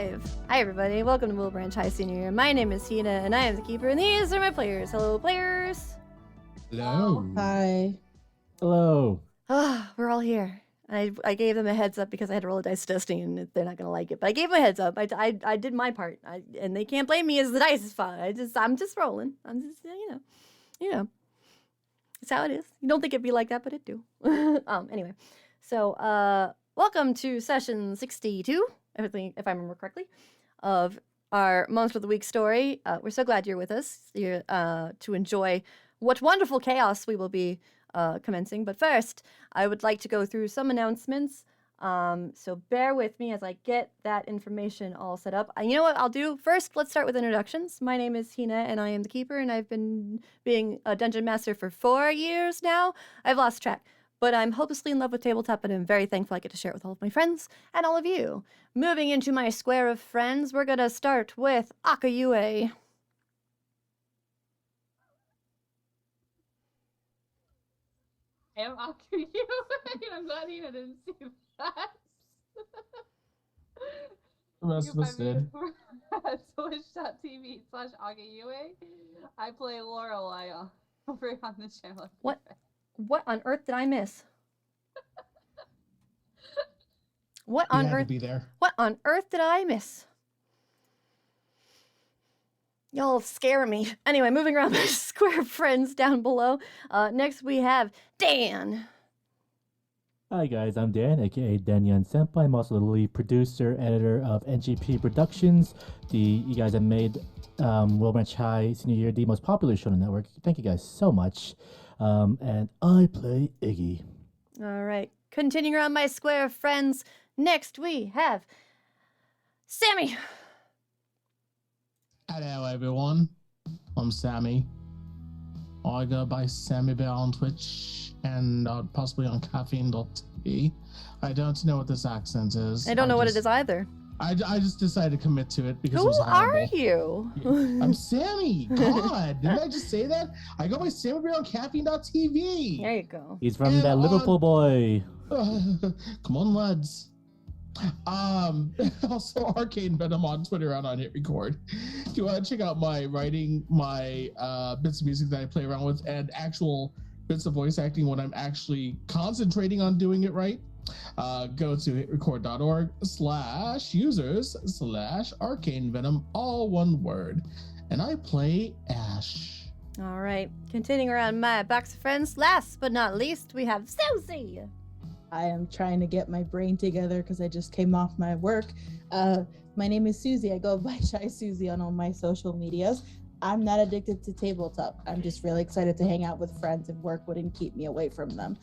live! Hi everybody, welcome to Wilbranch High Senior Year. My name is Hina, and I am the keeper, and these are my players. Hello, players! Hello. Hi. Hello. We're all here. I gave them a heads up because I had to roll a dice testing, and they're not gonna like it. But I gave them a heads up. I did my part, and they can't blame me as the dice is fine. I'm just rolling. I'm just you know, it's how it is. You don't think it'd be like that, but it do. Anyway, so welcome to session 62. If I remember correctly, of our Monster of the Week story. We're so glad you're with us to enjoy what wonderful chaos we will be commencing. But first, I would like to go through some announcements. So bear with me as I get that information all set up. You know what I'll do? First, let's start with introductions. My name is Hina, and I am the keeper, and I've been being a dungeon master for 4 years now. I've lost track. But I'm hopelessly in love with tabletop, and I'm very thankful I get to share it with all of my friends and all of you. Moving into my square of friends, we're going to start with Akayue. I'm Akayue. I'm glad Hina didn't see that. The rest of us did. Twitch.tv/Akayue. I play Lorelai over on the channel. What on earth did I miss? What on earth? Be there. What on earth did I miss? Y'all scare me. Anyway, moving around my square of friends down below. Next we have Dan. Hi guys, I'm Dan, aka Danyan Senpai. I'm also the lead producer, editor of NGP Productions. You guys have made Wilbranch High Senior Year the most popular show on the network. Thank you guys so much. And I play Iggy. All right. Continuing around my square of friends, next we have Sammy. Hello everyone, I'm Sammy. I go by Sammy Bear on Twitch and possibly on caffeine.tv. I don't know what this accent is. I don't know what it is either. I just decided to commit to it because it Who was horrible. are you? I'm Sammy. God, didn't I just say that? I go by Sammy Bear on caffeine.tv. There you go. He's from that Liverpool boy. Come on, lads. Also Arcane Venom on Twitter and on Hit Record. If you want to check out my writing, my bits of music that I play around with, and actual bits of voice acting when I'm actually concentrating on doing it right, go to hitrecord.org/users/Arcane Venom, all one word. And I play Ash. All right. Continuing around my box of friends, last but not least, we have Susie. I am trying to get my brain together because I just came off my work. My name is Susie. I go by Shy Susie on all my social medias. I'm not addicted to tabletop. I'm just really excited to hang out with friends, and work wouldn't keep me away from them.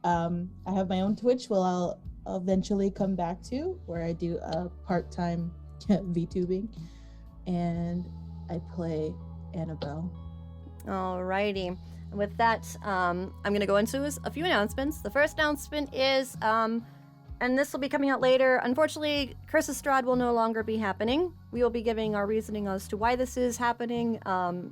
I have my own Twitch, I'll eventually come back to, where I do part-time VTubing, and I play Annabelle. Alrighty. And with that, I'm going to go into a few announcements. The first announcement is, and this will be coming out later, unfortunately, Curse of Strahd will no longer be happening. We will be giving our reasoning as to why this is happening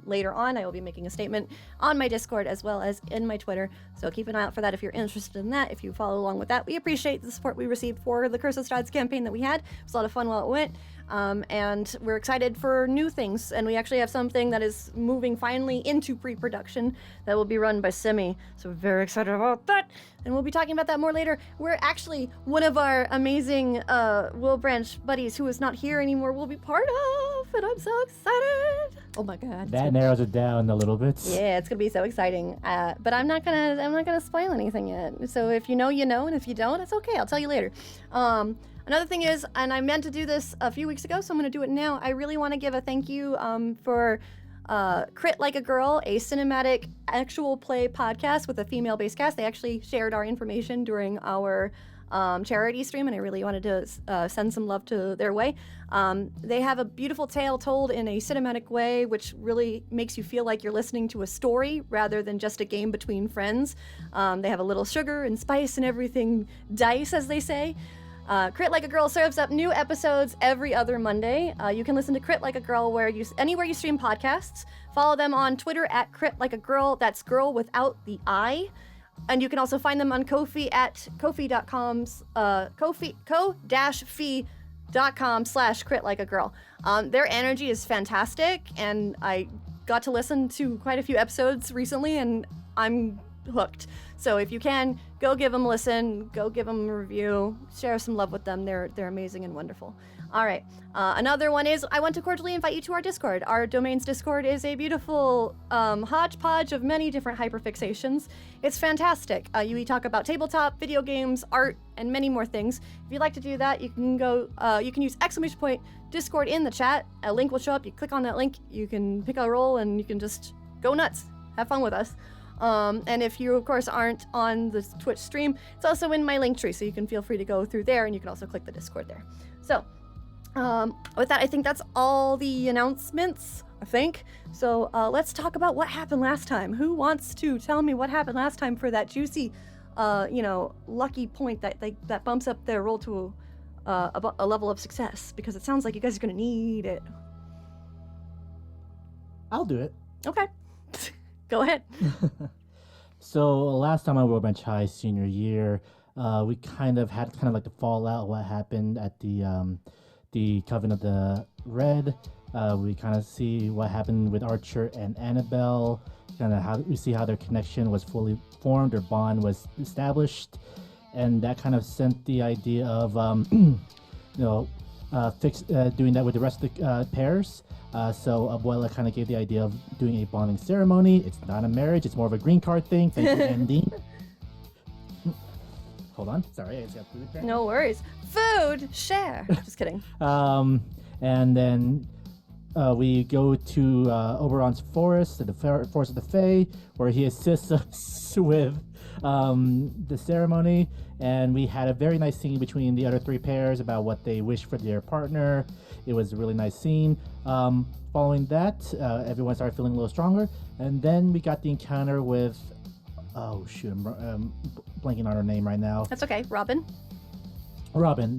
later on. I will be making a statement on my Discord as well as in my Twitter. So keep an eye out for that if you're interested in that. If you follow along with that, we appreciate the support we received for the Curse of Strahd's campaign that we had. It was a lot of fun while it went. And we're excited for new things. And we actually have something that is moving finally into pre-production that will be run by Simi. So we're very excited about that. And we'll be talking about that more later. We're actually, one of our amazing Wilbranch buddies who is not here anymore will be part of, and I'm so excited. Oh my god. That narrows it down a little bit. Yeah, it's gonna be so exciting. But I'm not gonna spoil anything yet. So if you know, you know, and if you don't, it's okay. I'll tell you later. Another thing is, and I meant to do this a few weeks ago, so I'm going to do it now. I really want to give a thank you for Crit Like a Girl, a cinematic actual play podcast with a female-based cast. They actually shared our information during our charity stream, and I really wanted to send some love to their way. They have a beautiful tale told in a cinematic way, which really makes you feel like you're listening to a story rather than just a game between friends. They have a little sugar and spice and everything dice, as they say. Crit Like a Girl serves up new episodes every other Monday. You can listen to Crit Like a Girl anywhere you stream podcasts. Follow them on Twitter at Crit Like a Girl. That's girl without the I. And you can also find them on Ko-fi at ko-fi.com's ko-fi youtube.com/crit like a girl. Their energy is fantastic, and I got to listen to quite a few episodes recently, and I'm hooked. So if you can, go give them a listen, go give them a review, share some love with them. They're amazing and wonderful. All right. Another one is I want to cordially invite you to our Discord. Our domain's Discord is a beautiful hodgepodge of many different hyperfixations. It's fantastic. We talk about tabletop, video games, art, and many more things. If you'd like to do that, you can go. You can use !Discord in the chat. A link will show up. You click on that link. You can pick a role, and you can just go nuts. Have fun with us. And if you, of course, aren't on the Twitch stream, it's also in my link tree, so you can feel free to go through there, and you can also click the Discord there. So, with that, I think that's all the announcements, I think. So, let's talk about what happened last time. Who wants to tell me what happened last time for that juicy, lucky point that bumps up their roll to a level of success? Because it sounds like you guys are going to need it. I'll do it. Okay. Go ahead. So last time on Wilbranch High senior year, we kind of had like the fallout of what happened at the Coven of the Red. We kind of see what happened with Archer and Annabelle. Kind of how we see how their connection was fully formed, their bond was established, and that kind of sent the idea of doing that with the rest of the pairs. So Abuela kind of gave the idea of doing a bonding ceremony. It's not a marriage, it's more of a green card thing. Thank you, Andy. Hold on, sorry, I just got food. No worries. Food, share. Just kidding. And then we go to Oberon's forest, the forest of the Fae, where he assists us with the ceremony. And we had a very nice scene between the other three pairs about what they wish for their partner. It was a really nice scene. Following that, everyone started feeling a little stronger. And then we got the encounter with... Oh, shoot, I'm blanking on her name right now. That's okay. Robin,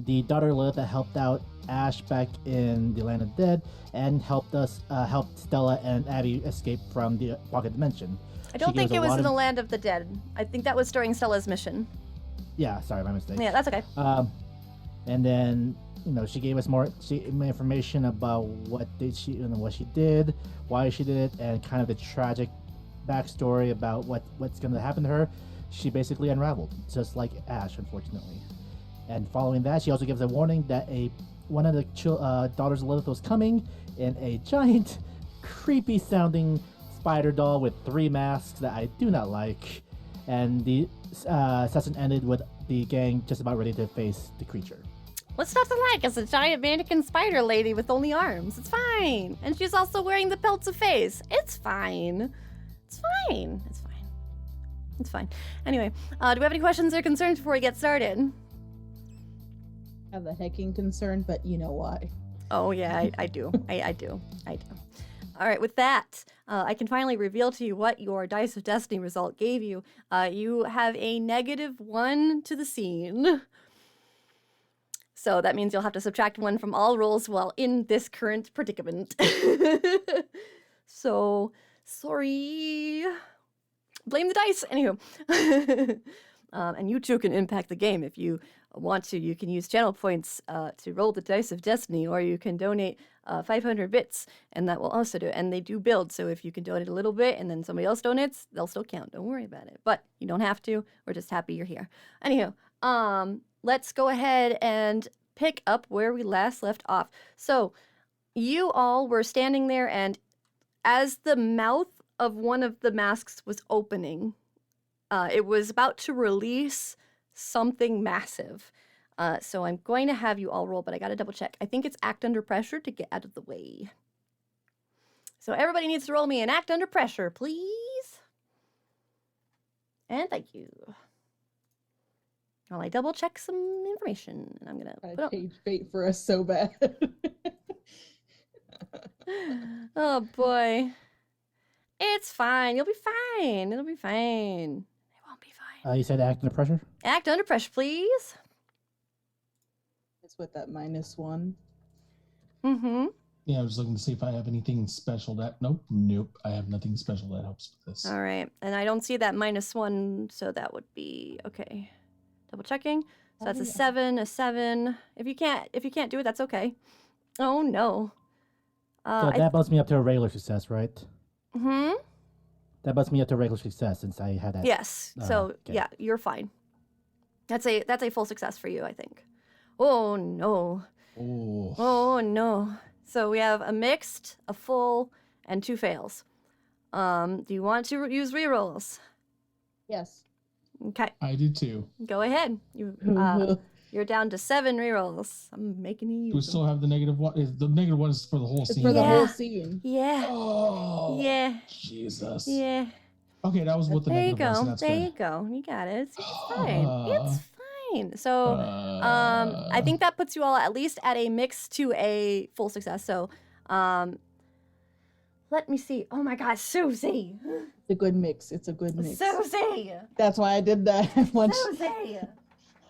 the daughter Lilith that helped out Ash back in the Land of the Dead and helped Stella and Abby escape from the pocket dimension. I don't think it was in the Land of the Dead. I think that was during Stella's mission. Yeah, sorry, my mistake. Yeah, that's okay. And then, she gave us more information about what she did, why she did it, and kind of the tragic backstory about what's going to happen to her. She basically unraveled, just like Ash, unfortunately. And following that, she also gives a warning that one of the daughters of Lilith was coming in a giant, creepy-sounding spider doll with 3 masks that I do not like. And the session ended with the gang just about ready to face the creature. What's not to like? It's a giant mannequin spider lady with only arms. It's fine. And she's also wearing the pelts of face. It's fine. It's fine. It's fine. It's fine. Anyway, do we have any questions or concerns before we get started? I have a hecking concern, but you know why. Oh, yeah, I do. I do. All right, with that, I can finally reveal to you what your Dice of Destiny result gave you. You have a -1 to the scene. So that means you'll have to subtract 1 from all rolls while in this current predicament. So, sorry. Blame the dice. Anywho. And you too can impact the game if you want to. You can use channel points to roll the Dice of Destiny, or you can donate 500 bits, and that will also do it. And they do build, so if you can donate a little bit and then somebody else donates, they'll still count. Don't worry about it. But you don't have to. We're just happy you're here. Anywho, let's go ahead and pick up where we last left off. So you all were standing there, and as the mouth of one of the masks was opening, it was about to release something massive. So I'm going to have you all roll, but I got to double check. I think it's act under pressure to get out of the way. So everybody needs to roll me an act under pressure, please. And thank you. While I double check some information, I'm going to put up. Page fate for us so bad. Oh boy. It's fine. You'll be fine. It'll be fine. It won't be fine. You said act under pressure? Act under pressure, please. It's with that -1. Mm-hmm. Yeah, I was looking to see if I have anything special that... Nope. I have nothing special that helps with this. All right. And I don't see that -1, so that would be... Okay. Double checking. So that's a yeah. 7, a 7. If you can't do it, that's okay. Oh no. So that bumps me up to a regular success, right? Hmm. That bumps me up to a regular success since I had that. Yes. So okay. yeah, you're fine. That's a full success for you, I think. Oh no. Oh. Oh no. So we have a mixed, a full, and 2 fails. Do you want to use rerolls? Yes. Okay, I do too. go ahead. You're down to 7 rerolls. I'm making you Do we use still them. have the -1? The -1 is for the whole It's scene. for the Yeah. whole scene. Yeah. Oh. Yeah. Jesus. Yeah. Okay, that was with the There you -1, so go. that's There good. you go. You got it. It's fine. It's fine. So, I think that puts you all at least at a mix to a full success. So, let me see. Oh my God, Susie. It's a good mix. It's a good mix. Susie. That's why I did that. I want Susie.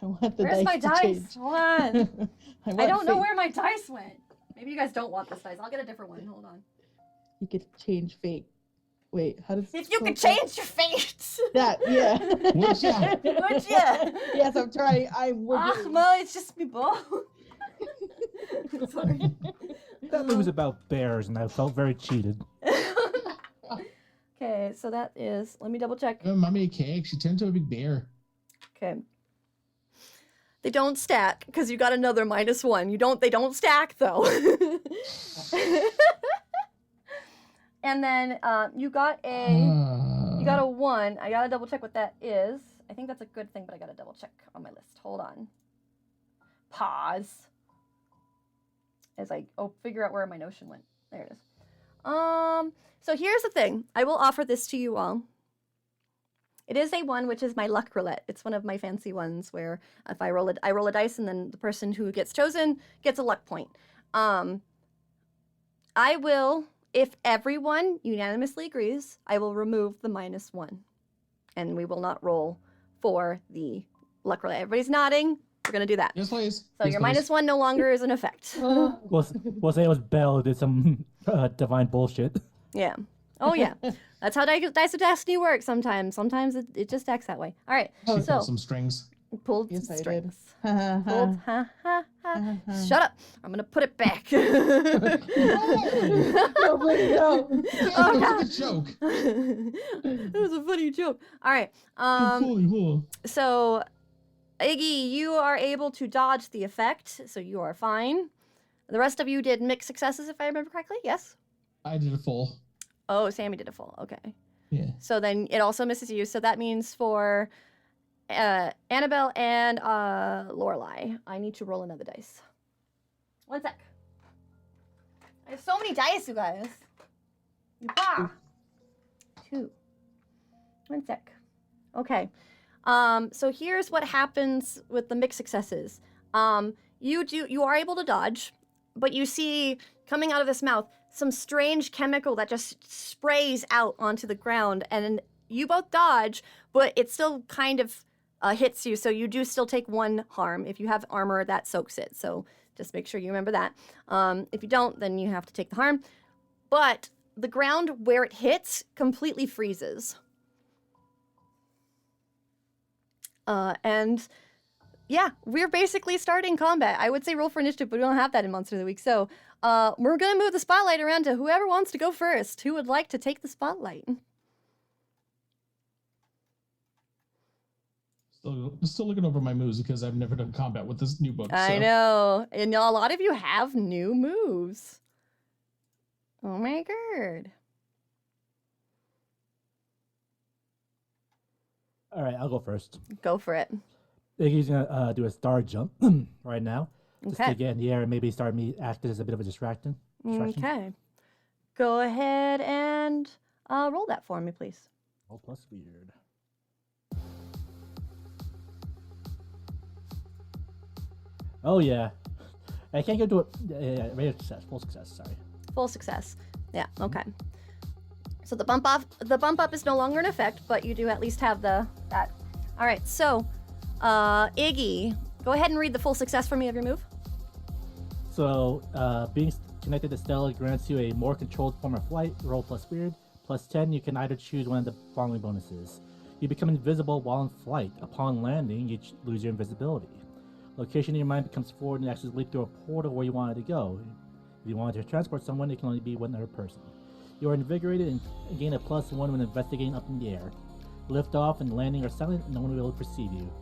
the Where's dice my to dice? change. Hold on. I want don't know fate. where my dice went. Maybe you guys don't want this dice. I'll get a different one. Hold on. You could change fate. Wait, how does If you could change your fate. that? Yeah. Would ya? Would you? Yes, I'm trying. I'm Ah, working. well, it's just me, both. Sorry. That movie was about bears, and I felt very cheated. Okay, so that is. Let me double check. Mommy a cake. She turned into a big bear. Okay. They don't stack because you got another -1. They don't stack though. And then you got a 1. I gotta double check what that is. I think that's a good thing, but I gotta double check on my list. Hold on. Pause. As I figure out where my notion went. There it is. So here's the thing. I will offer this to you all. It is a 1, which is my luck roulette. It's one of my fancy ones where if I roll a dice and then the person who gets chosen gets a luck point. I will, if everyone unanimously agrees, I will remove the -1. And we will not roll for the luck roulette. Everybody's nodding. We're going to do that. Yes, please. So Yes, your please. -1 no longer is in effect. We'll say it was Belle who did some divine bullshit. Yeah. Oh, yeah. That's how Dice of Destiny works sometimes. Sometimes it just acts that way. All right. She So, pulled some strings. pulled Yes, some I did. strings. Ha, ha, Pulled, ha. ha, Shut up. I'm going to put it back. No, please, no. Oh, That God. was a joke. That was a funny joke. All right. Cool. So, Iggy, you are able to dodge the effect, so you are fine. The rest of you did mixed successes, if I remember correctly. Yes? I did a full. Oh, Sammy did a full. Okay. Yeah. So then it also misses you. So that means for Annabelle and Lorelai, I need to roll another dice. 1 sec. I have so many dice, you guys. Yeehaw. 2. 1 sec. Okay. So here's what happens with the mixed successes. You are able to dodge, but you see coming out of this mouth some strange chemical that just sprays out onto the ground, and you both dodge, but it still kind of hits you, so you do still take 1 harm. If you have armor, that soaks it, so just make sure you remember that. If you don't, then you have to take the harm. But the ground where it hits completely freezes. And yeah, we're basically starting combat. I would say roll for initiative, but we don't have that in Monster of the Week. So we're going to move the spotlight around to whoever wants to go first. Who would like to take the spotlight? Still looking over my moves because I've never done combat with this new book. I so. know. And a lot of you have new moves. Oh my god. All right, I'll go first. Go for it. Iggy's gonna do a star jump right now, just Okay. to get in the air and maybe start me acting as a bit of a distraction. Okay. Go ahead and roll that for me, please. Oh, plus weird. Oh yeah, I can't go do it. Regular success, full success. Sorry. Full success. Yeah, okay. So the bump up is no longer in effect, but you do at least have that. All right, so Iggy, go ahead and read the full success for me of your move. So, being connected to Stella grants you a more controlled form of flight. Roll plus weird. Plus 10, you can either choose one of the following bonuses. You become invisible while in flight. Upon landing, you lose your invisibility. Location in your mind becomes forward and actually lead through a portal where you want it to go. If you want to transport someone, it can only be one other person. You are invigorated and gain a +1 when investigating up in the air. Lift off and landing are silent, and no one will perceive you.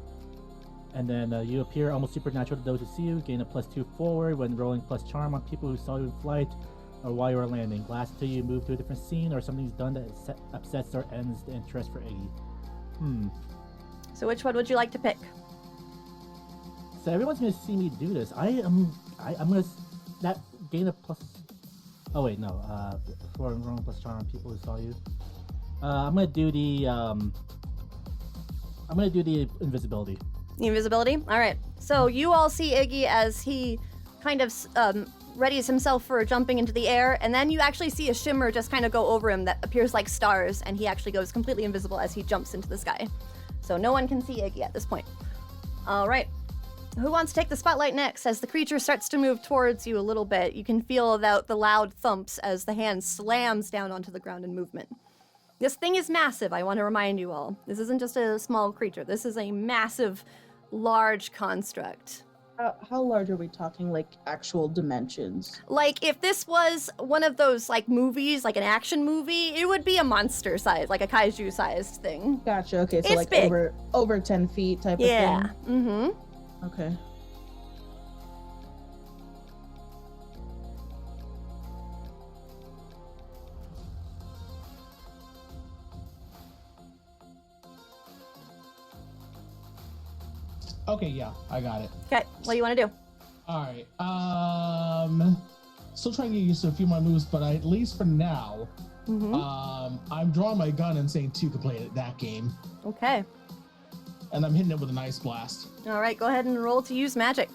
And then you appear almost supernatural to those who see you. Gain a +2 forward when rolling plus charm on people who saw you in flight or while you are landing. Last until you move to a different scene or something's done that upsets or ends the interest for Iggy. So which one would you like to pick? So everyone's gonna see me do this. I'm gonna that gain a plus. Oh wait, no. For rolling plus charm on people who saw you. I'm gonna do the invisibility. The invisibility? All right. So you all see Iggy as he kind of readies himself for jumping into the air, and then you actually see a shimmer just kind of go over him that appears like stars, and he actually goes completely invisible as he jumps into the sky. So no one can see Iggy at this point. All right. Who wants to take the spotlight next? As the creature starts to move towards you a little bit, you can feel the loud thumps as the hand slams down onto the ground in movement. This thing is massive, I want to remind you all. This isn't just a small creature. This is a massive, large construct. How large are we talking, like actual dimensions? Like, if this was one of those, like, movies, like an action movie, it would be a monster size, like a kaiju-sized thing. Gotcha, okay, so It's like big. over 10 feet type Yeah. of thing? Mm-hmm. Okay. Okay, yeah, I got it. Okay, what do you want to do? All right. Still trying to get used to a few of my moves, but at least for now, I'm drawing my gun and saying 2 can play that game, Okay. and I'm hitting it with an ice blast. All right, go ahead and roll to use magic.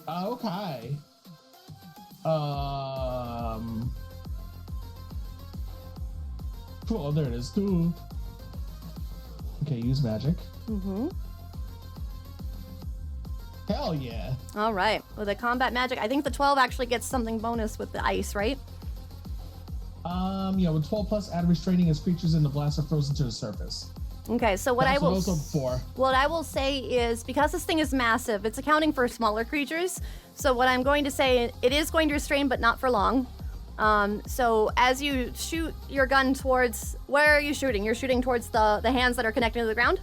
Okay. Cool, there it is. Ooh. Okay, use magic. Mm-hmm. Hell yeah. All right. With the combat magic, I think the 12 actually gets something bonus with the ice, right? Yeah, with 12 plus, add restraining as creatures in the blast are frozen to the surface. Okay, so what That's I will also 4. what I will say is, because this thing is massive, it's accounting for smaller creatures. So what I'm going to say, it is going to restrain, but not for long. So as you shoot your gun towards, where are you shooting? You're shooting towards the hands that are connecting to the ground?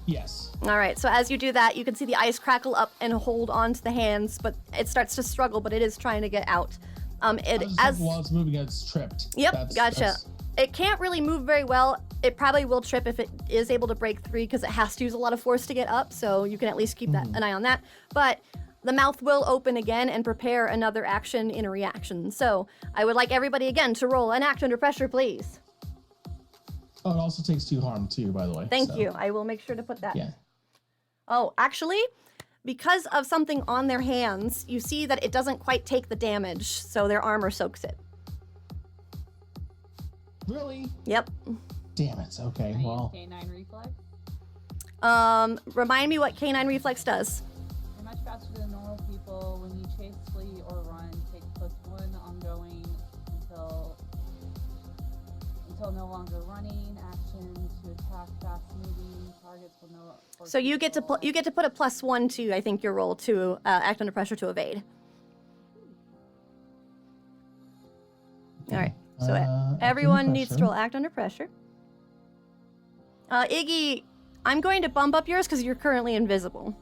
Yes. All right, so as you do that, you can see the ice crackle up and hold on to the hands, but it starts to struggle, but it is trying to get out. While it's moving, it's tripped. Yep, gotcha. It can't really move very well. It probably will trip if it is able to break 3 because it has to use a lot of force to get up, so you can at least keep an eye on that. But the mouth will open again and prepare another action in a reaction. So I would like everybody again to roll an act under pressure, please. Oh, it also takes 2 harm too, by the way. Thank you. I will make sure to put that. Yeah. Oh, actually, because of something on their hands, you see that it doesn't quite take the damage, so their armor soaks it. Really? Yep. Damn it. Okay, well. K9 reflex. Remind me what Canine Reflex does. You're much faster than normal people. When you chase, flee, or run, take +1 ongoing until no longer running. Action to attack fast moving targets will no. So you get to put a +1 to, I think, your roll to act under pressure to evade. All right. So everyone needs to roll act under pressure. Iggy, I'm going to bump up yours because you're currently invisible.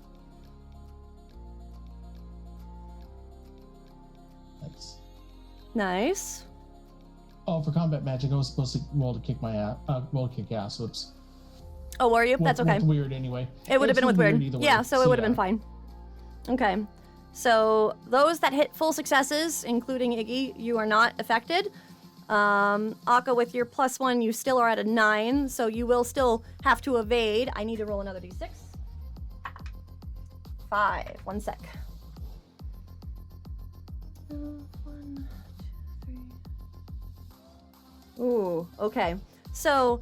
Nice. Nice. Oh, for combat magic, I was supposed to roll to kick my ass. Roll to kick ass. Whoops. Oh, were you? That's okay. With weird anyway. It would have been with weird. either way. Yeah, so it would have been fine. Okay. So those that hit full successes, including Iggy, you are not affected. Akka, with your +1, you still are at a 9, so you will still have to evade. I need to roll another d6. 5. 1 sec. 1, 2, 3. Ooh, okay. So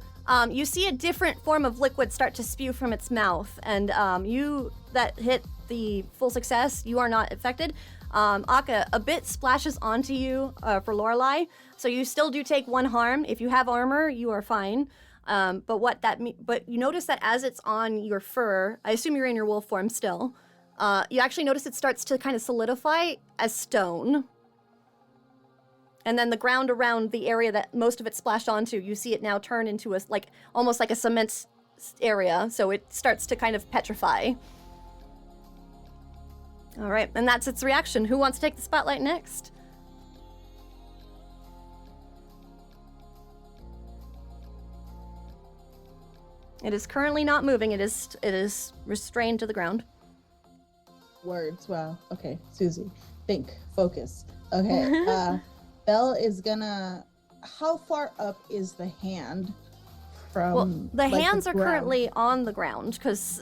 you see a different form of liquid start to spew from its mouth, and you that hit the full success, you are not affected. Akka, a bit splashes onto you for Lorelei, so you still do take 1 harm. If you have armor, you are fine. But you notice that as it's on your fur, I assume you're in your wolf form still. you actually notice it starts to kind of solidify as stone. And then the ground around the area that most of it splashed onto, you see it now turn into a, like, almost like a cement area. So it starts to kind of petrify. All right, and that's its reaction. Who wants to take the spotlight next? It is currently not moving. It is restrained to the ground. Words. Wow. Okay, Susie, think, focus. Okay. Belle is gonna. How far up is the hand from? Well, the like, hands are ground? currently on the ground because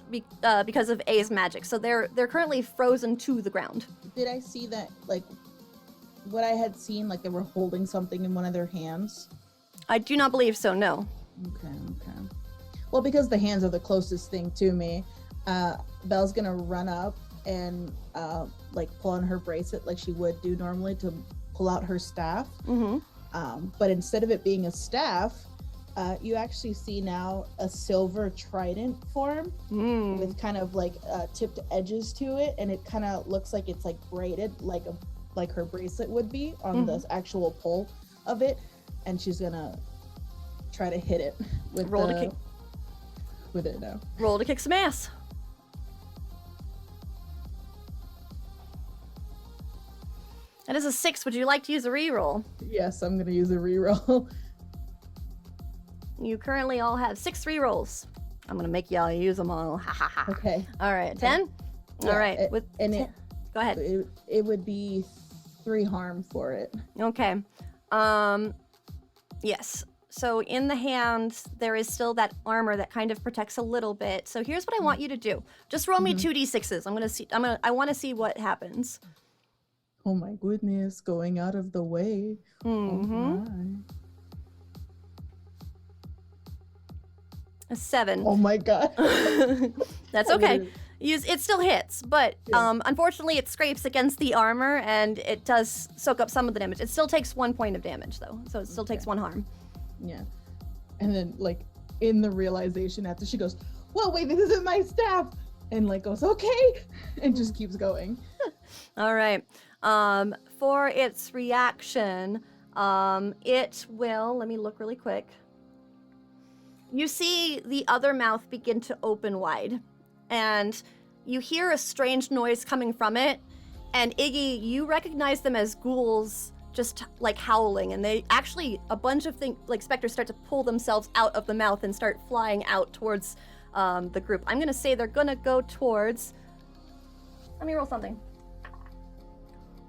of A's magic. So they're currently frozen to the ground. Did I see that? Like, what I had seen, like they were holding something in one of their hands. I do not believe so. No. Okay. Well, because the hands are the closest thing to me, Belle's gonna run up and like pull on her bracelet like she would do normally to pull out her staff. Mm-hmm. But instead of it being a staff, you actually see now a silver trident form with kind of like tipped edges to it, and it kind of looks like it's like braided like her bracelet would be on the actual pull of it, and she's gonna try to hit it with with it now. Roll to kick some ass. That is a 6. Would you like to use a reroll? Yes, I'm gonna use a reroll. You currently all have 6 rerolls. I'm gonna make y'all use them all. Ha ha ha. Okay. All right, 10. Yeah, all right. Go ahead. It would be 3 harm for it. Okay. Yes. So in the hand, there is still that armor that kind of protects a little bit. So here's what I want you to do. Just roll me 2d6s. I want to see what happens. Oh my goodness, going out of the way. Mm-hmm. Oh my. A 7. Oh my god. That's okay. It still hits, but unfortunately it scrapes against the armor and it does soak up some of the damage. It still takes 1 point of damage though, so it still takes 1 harm. Yeah. And then like in the realization after she goes, whoa, wait, this isn't my staff, and like goes, okay, and just keeps going. All right. For its reaction, it will, let me look really quick. You see the other mouth begin to open wide, and you hear a strange noise coming from it. And Iggy, you recognize them as ghouls just like howling, and they actually, a bunch of things, like specters start to pull themselves out of the mouth and start flying out towards the group. I'm gonna say they're gonna go towards, let me roll something.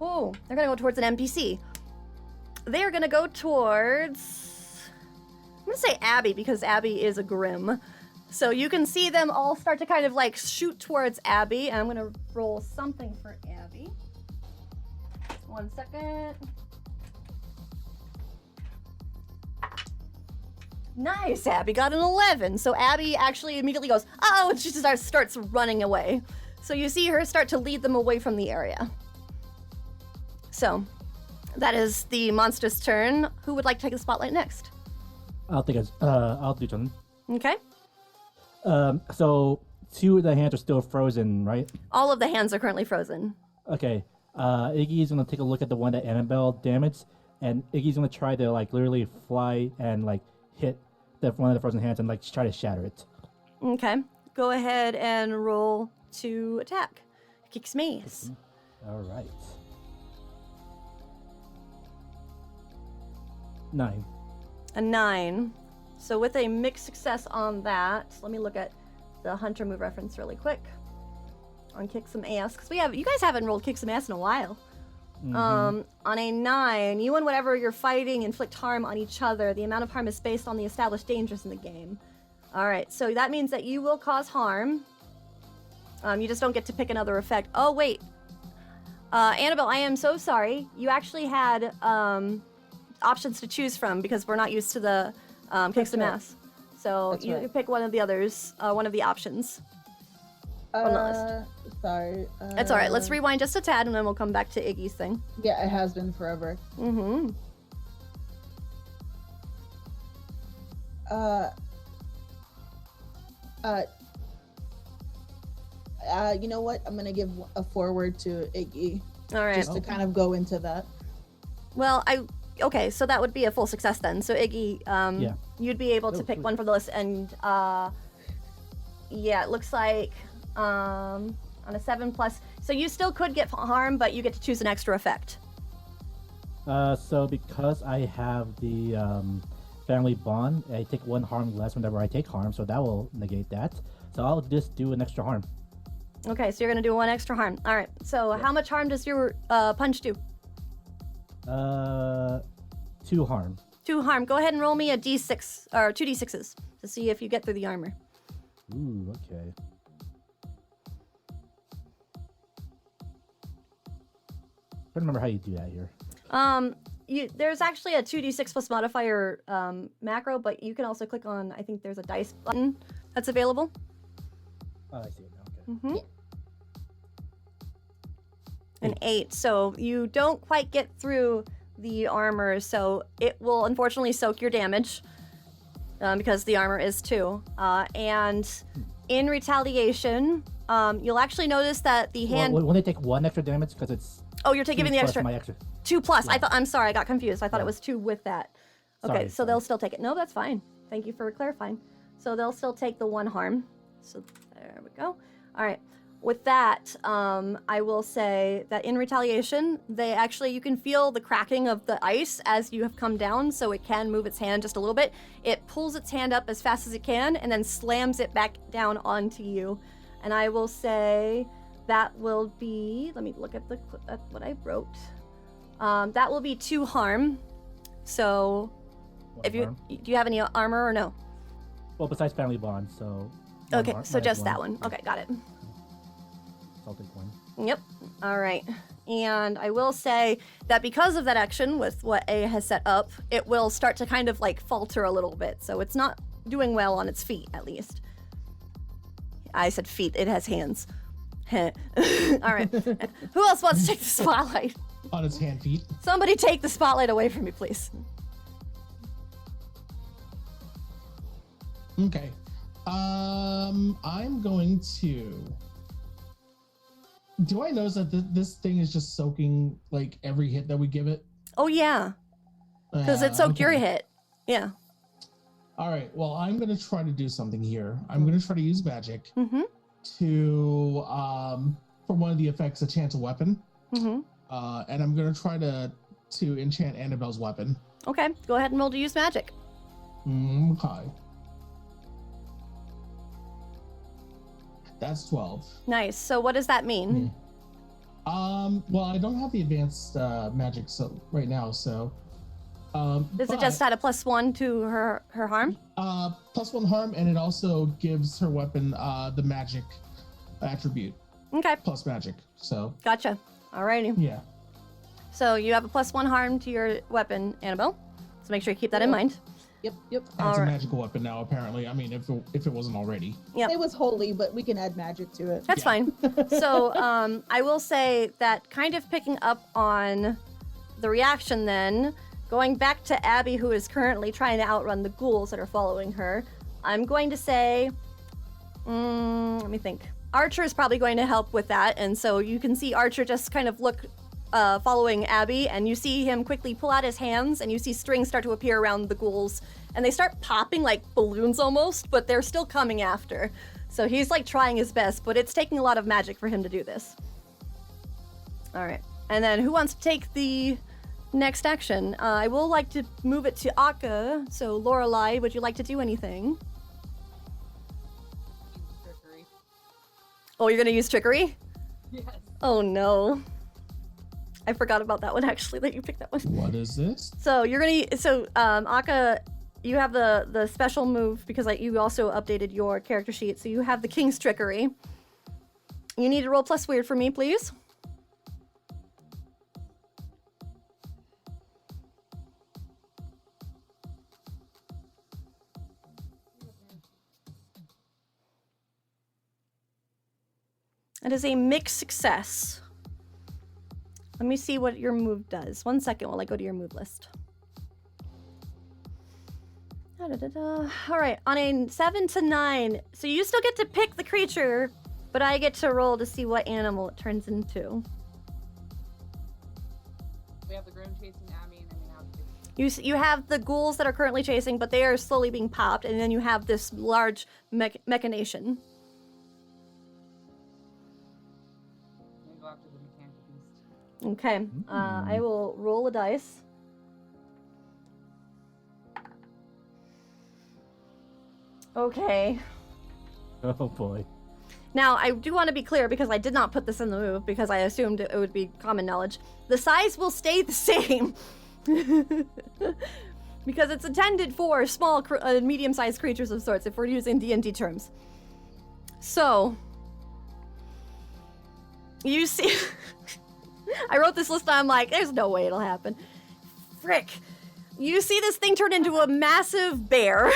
Oh, they're gonna go towards an NPC. They're gonna go towards, I'm gonna say Abby, because Abby is a Grim. So you can see them all start to kind of like shoot towards Abby, and I'm gonna roll something for Abby. 1 second. Nice, Abby got an 11. So Abby actually immediately goes, oh, and she just starts running away. So you see her start to lead them away from the area. So that is the monster's turn. Who would like to take the spotlight next? I'll do something. Okay. So 2 of the hands are still frozen, right? All of the hands are currently frozen. Okay. Iggy's gonna take a look at the one that Annabelle damaged, and Iggy's gonna try to like literally fly and like hit one of the frozen hands and like try to shatter it. Okay. Go ahead and roll to attack. Kicks me. All right. 9. A 9. So with a mixed success on that, let me look at the hunter move reference really quick. On kick some ass, because you guys haven't rolled kick some ass in a while. On a 9, you and whatever you're fighting inflict harm on each other. The amount of harm is based on the established dangers in the game. All right, so that means that you will cause harm. You just don't get to pick another effect. Oh wait, Annabelle, I am so sorry. You actually had options to choose from because we're not used to the kick some ass. So That's you right. can pick one of the others, one of the options. On the list. Sorry. It's all right. Let's rewind just a tad, and then we'll come back to Iggy's thing. Yeah, it has been forever. Mm-hmm. You know what? I'm gonna give a forward to Iggy All right. just to kind of go into that. Well, okay, so that would be a full success then. So Iggy, Yeah. you'd be able to Oh, pick sweet. one from the list, and yeah, it looks like on a 7+. So you still could get harm, but you get to choose an extra effect. So because I have the family bond, I take 1 harm less whenever I take harm, so that will negate that. So I'll just do an extra harm. Okay, so you're gonna do 1 extra harm. All right. So how much harm does your punch do? 2 harm. 2 harm. Go ahead and roll me a d6 or 2d6s to see if you get through the armor. Ooh, okay. I don't remember how you do that here. There's actually a 2d6 plus modifier macro, but you can also click on, I think there's a dice button that's available. Oh, I see it now. Okay. Mm-hmm. An 8. So you don't quite get through the armor, so it will unfortunately soak your damage because the armor is 2. And in retaliation, you'll actually notice that the hand. Well, when they take 1 extra damage, because it's. Oh, you're taking 2 the plus extra. My extra. 2+. Yeah. I'm sorry, I got confused. I thought Yeah. it was 2 with that. Okay, Sorry, so they'll sorry. still take it. No, that's fine. Thank you for clarifying. So they'll still take the 1 harm. So there we go. All right. With that, I will say that in retaliation, you can feel the cracking of the ice as you have come down, so it can move its hand just a little bit. It pulls its hand up as fast as it can and then slams it back down onto you. And I will say that will be, let me look at what I wrote. That will be 2 harm. So One harm. do you have any armor or no? Well, besides family bond, so. Okay, so just that one. Okay, got it. I'll take 1. Yep. All right. And I will say that because of that action with what A has set up, it will start to kind of like falter a little bit. So it's not doing well on its feet, at least. I said feet. It has hands. All right. Who else wants to take the spotlight? On its hand feet. Somebody take the spotlight away from me, please. Okay. I'm going to. Do I notice that this thing is just soaking like every hit that we give it? Oh, yeah. Because it soaked your okay. hit. Yeah. All right. Well, I'm gonna try to do something here. I'm gonna try to use magic Mm-hmm. to for one of the effects, enchant a weapon. Mm-hmm. And I'm gonna try to enchant Annabelle's weapon. Okay. Go ahead and roll to use magic. Okay. That's 12. Nice. So what does that mean? Well, I don't have the advanced magic right now, so. Does it just add a +1 to her harm? +1 harm, and it also gives her weapon the magic attribute Okay. plus magic. So Gotcha. Alrighty. yeah. So you have a +1 harm to your weapon, Annabelle. So make sure you keep that in mind. Yep. It's All a right. magical weapon now, apparently. I mean, if it wasn't already. Yep. It was holy, but we can add magic to it. That's Yeah. fine. So I will say that kind of picking up on the reaction then, going back to Abby, who is currently trying to outrun the ghouls that are following her, I'm going to say, let me think. Archer is probably going to help with that. And so you can see Archer just kind of look following Abby, and you see him quickly pull out his hands, and you see strings start to appear around the ghouls, and they start popping like balloons almost, but they're still coming after. So he's like trying his best, but it's taking a lot of magic for him to do this. All right. And then who wants to take the next action? I will like to move it to Akka. So Lorelai, would you like to do anything? Trickery. Oh, you're gonna use trickery? Yes. Oh no. I forgot about that one actually, that you picked that one. What is this? So you're gonna Akka, you have the special move because you also updated your character sheet. So you have the King's Trickery. You need to roll plus weird for me, please. It is a mixed success. Let me see what your move does. 1 second while I go to your move list. All right, on a 7 to 9, so you still get to pick the creature, But I get to roll to see what animal it turns into. We have the groom chasing Abby, and then we have the... You have the ghouls that are currently chasing, but they are slowly being popped, and then you have this large machination. We go after the mechanical beast. Okay, I will roll a dice. Okay. Oh boy. Now, I do want to be clear because I did not put this in the move because I assumed it would be common knowledge. The size will stay the same. Because it's intended for small, medium-sized creatures of sorts if we're using D&D terms. So, you see... I wrote this list and I'm like, there's no way it'll happen. Frick. You see this thing turn into a massive bear.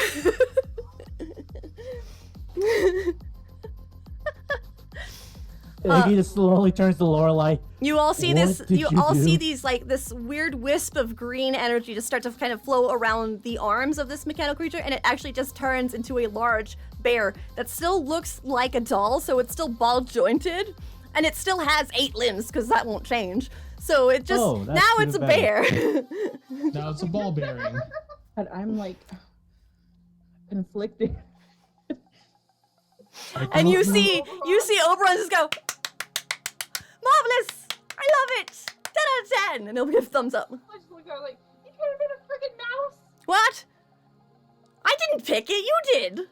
He just slowly turns to Lorelei. You all see What this. did You you all do? see these like this weird wisp of green energy just start to kind of flow around the arms of this mechanical creature, and it actually just turns into a large bear that still looks like a doll, so it's still ball jointed, and it still has 8 limbs because that won't change. So it just Oh, that's now it's a even bear. Now it's a ball bearing. And I'm like conflicted. And you see Oberon just go, marvelous! I love it! 10 out of 10! And he'll give thumbs up. I just looked at her like, you could have been a freaking mouse! What? I didn't pick it, you did!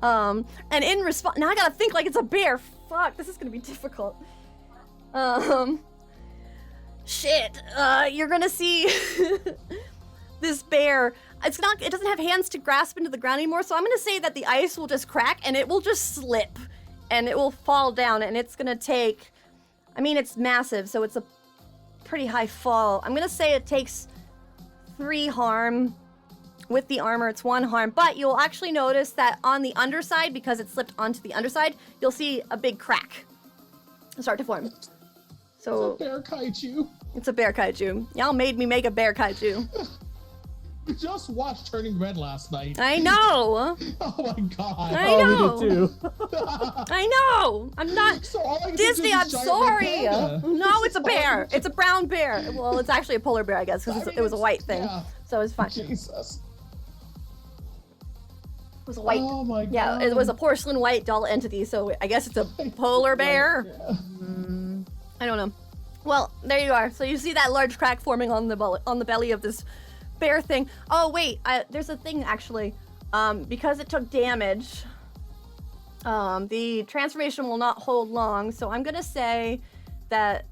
And in response, now I gotta think like it's a bear. Fuck, this is gonna be difficult. Shit. You're gonna see this bear. It doesn't have hands to grasp into the ground anymore, so I'm gonna say that the ice will just crack and it will just slip and it will fall down, and it's gonna take, I mean, it's massive, so it's a pretty high fall. I'm gonna say it takes 3 harm. With the armor, it's 1 harm, but you'll actually notice that on the underside, because it slipped onto the underside, you'll see a big crack start to form. So It's a bear kaiju. it's a bear kaiju. Y'all made me make a bear kaiju. We just watched Turning Red last night. I know. Oh my god. I know. We did too. I know. I'm not So all I can Disney. do I'm is giant red sorry. panda. No, it's a bear. It's a brown bear. Well, it's actually a polar bear, I guess, because it was a white thing, Yeah. so it's fine. It Jesus. was a white. Oh my god. Yeah, it was a porcelain white doll entity, so I guess it's a polar bear. Yeah. I don't know. Well, there you are. So you see that large crack forming on the belly of this bear thing. Oh wait, there's a thing actually. Because it took damage, the transformation will not hold long. So I'm gonna say that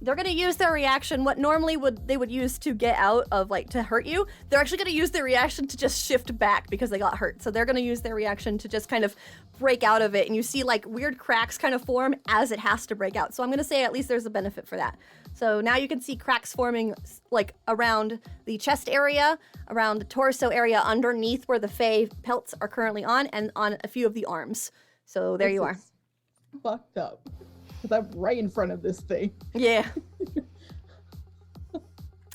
they're gonna use their reaction. What normally they would use to get out of, like, to hurt you, they're actually gonna use their reaction to just shift back because they got hurt. So they're gonna use their reaction to just kind of break out of it, and you see like weird cracks kind of form as it has to break out. So I'm gonna say at least there's a benefit for that. So now you can see cracks forming like around the chest area, around the torso area, underneath where the Fey pelts are currently on, and on a few of the arms. So there you are. This is fucked up. Because I'm right in front of this thing. Yeah.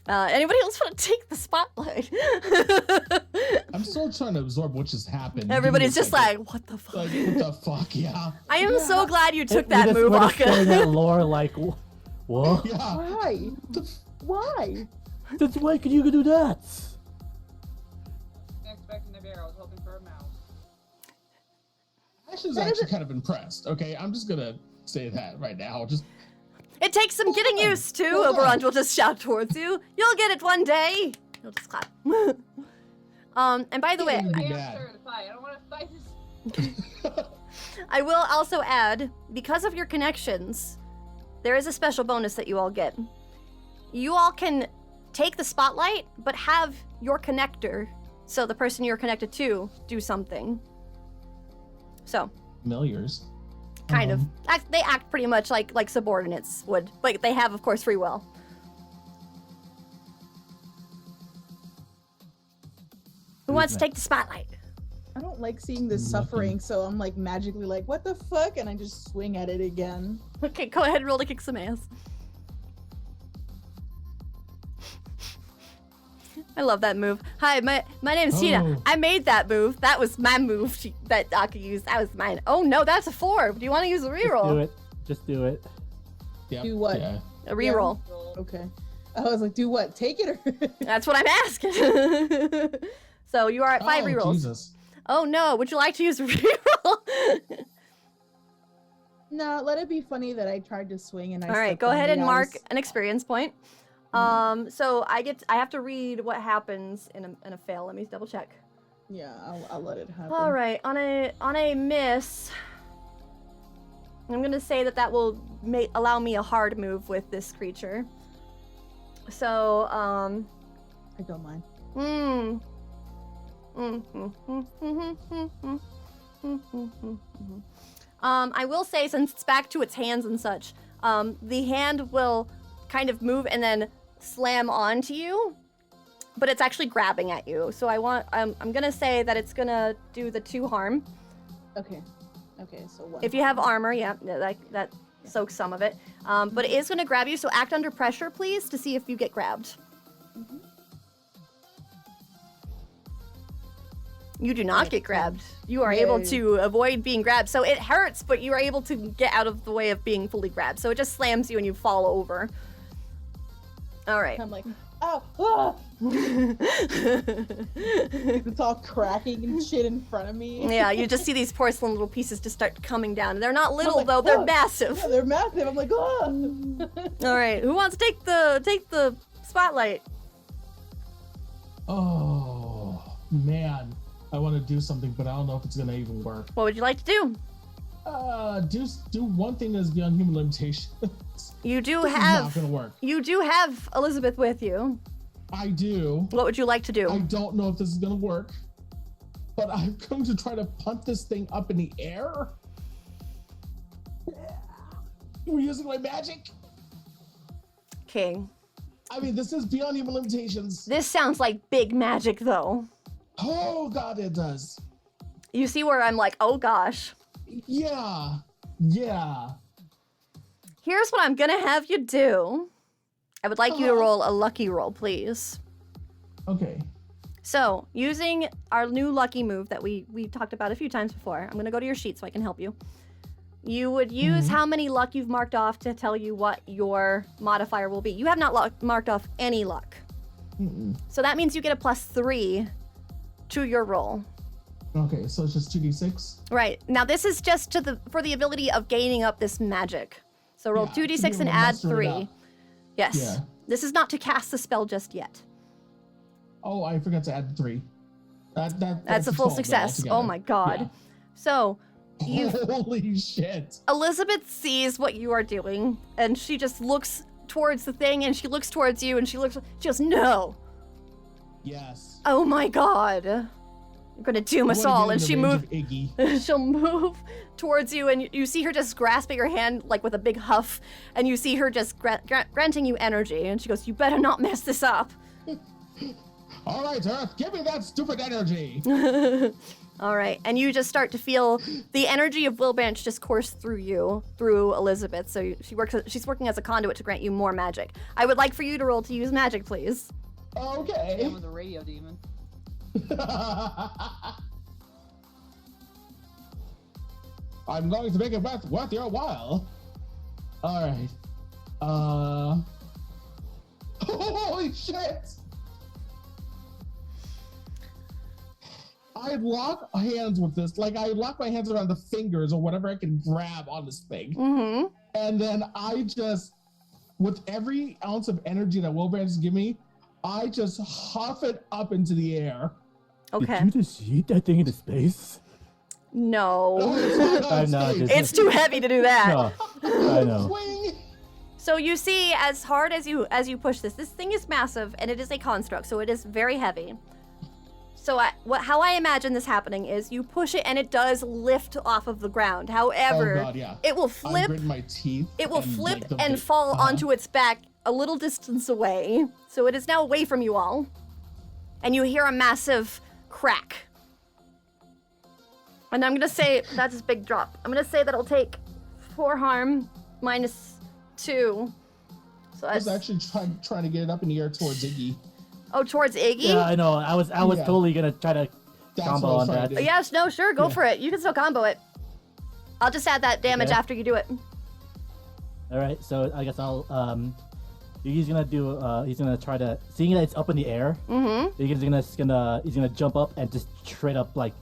Anybody else want to take the spotlight? I'm still trying to absorb what just happened. Everybody's Give just me a like, what the fuck? second. Like, what the fuck, yeah. I am so glad you took We that just- move, we're just staring at Aka. Laura like, what? Yeah. Why? Why? That's why could you do that? I'm expecting a bear. I was hoping for a mouse. Ashley's actually kind of impressed. Okay, I'm just gonna say that right now. Just It takes some getting used to. Hold on. Oberon will just shout towards you. You'll get it one day. He'll just clap. And by the way, Be I am mad. sure to fight. I don't want to fight this. I will also add, because of your connections, there is a special bonus that you all get. You all can take the spotlight, but have your connector, so the person you're connected to, do something. So, familiars. kind of. They act pretty much like subordinates would, but they have, of course, free will. Who wants to take the spotlight? I don't like seeing this Nothing. suffering, so I'm like magically like, what the fuck? And I just swing at it again. Okay, go ahead and roll to kick some ass. I love that move. Hi, my name's Tina. Oh. I made that move. That was my move that Aka used. That was mine. Oh no, that's a 4. Do you want to use a reroll? Just do it. Yep. Do what? Yeah. A reroll. Okay. I was like, do what? Take it or? That's what I'm asking. So you are at 5 rerolls. Jesus. Oh no, would you like to use a reroll? No, let it be funny that I tried to swing and I. All right, stepped go on ahead the and mark ice. an experience point. So I have to read what happens in a fail. Let me double check. Yeah, I'll let it happen. All right, on a miss, I'm gonna say that will allow me a hard move with this creature. So I don't mind. I will say, since it's back to its hands and such, the hand will kind of move and then slam onto you, but it's actually grabbing at you. So I'm gonna say that it's gonna do the 2 harm. Okay. Okay, so one. If you have armor, yeah, that soaks some of it. But it is gonna grab you, so act under pressure, please, to see if you get grabbed. Mhm. You do not Yes, get grabbed. You are Yay. able to avoid being grabbed. So it hurts, but you are able to get out of the way of being fully grabbed. So it just slams you and you fall over. All right. I'm like, oh, ah! It's all cracking and shit in front of me. Yeah, you just see these porcelain little pieces just start coming down. They're not little like, though; they're "Oh." massive. Yeah, they're massive. I'm like, oh. All right, who wants to take the spotlight? Oh man, I want to do something, but I don't know if it's gonna even work. What would you like to do? Do one thing that's beyond human limitation. You do This is have not gonna work. Elizabeth with you. I do. What would you like to do? I don't know if this is gonna work, but I'm going to try to punt this thing up in the air. We're using my magic. Okay. I mean, this is beyond human limitations. This sounds like big magic, though. Oh God, it does. You see where I'm like, oh gosh. Yeah. Here's what I'm gonna have you do. I would like you to Uh-huh. roll a lucky roll, please. Okay. So, using our new lucky move that we talked about a few times before, I'm gonna go to your sheet so I can help you. You would use how many luck you've marked off to tell you what your modifier will be. You have not marked off any luck. Mm-mm. So that means you get a +3 to your roll. Okay, so it's just 2d6. Right. Now this is just for the ability of gaining up this magic. So roll Yeah, to be 2d6 able and to add muster it 3. up. Yes. Yeah. This is not to cast the spell just yet. Oh, I forgot to add 3. That's a full 12 then success. Oh altogether. my god. So you Holy shit. Elizabeth sees what you are doing and she just looks towards the thing and she looks towards you and she goes, no. Yes. Oh my god. You're gonna doom us I wanna all. get And in she the range moves. of Iggy. She'll move towards you, and you see her just grasp at your hand like with a big huff, and you see her just granting you energy. And she goes, "You better not mess this up." All right, Earth, give me that stupid energy. All right, and you just start to feel the energy of Wilbranch just course through you, through Elizabeth. So she's working as a conduit to grant you more magic. I would like for you to roll to use magic, please. Okay. Damn with the radio demon. I'm going to make it worth your while. All right. Holy shit! I lock hands with this, like I lock my hands around the fingers or whatever I can grab on this thing. Mm-hmm. And then I just, with every ounce of energy that Wilbranch is giving me, I just huff it up into the air. Okay. Did you just shoot that thing into space? No. I'm not just- It's too heavy to do that. No, I know. Swing! So you see, as hard as you push this thing is massive, and it is a construct, so it is very heavy. So how I imagine this happening is you push it and it does lift off of the ground. However, Oh God, yeah. it will I'm flip. gritting my teeth. It will and, flip like, the and bit- fall onto its back a little distance away. So it is now away from you all. And you hear a massive crack. And I'm gonna say that's a big drop. I'm gonna say that'll take 4 harm minus 2. So I was that's actually trying to get it up in the air towards Iggy. Oh, towards Iggy? Yeah, I know. I was Yeah. totally gonna try to That's combo what I was on trying that. to do. Yes, no, sure, go Yeah. for it. You can still combo it. I'll just add that damage Okay. after you do it. All right, so I guess I'll he's gonna do he's gonna try to, seeing that it's up in the air. Mm-hmm. He's gonna jump up and just straight up like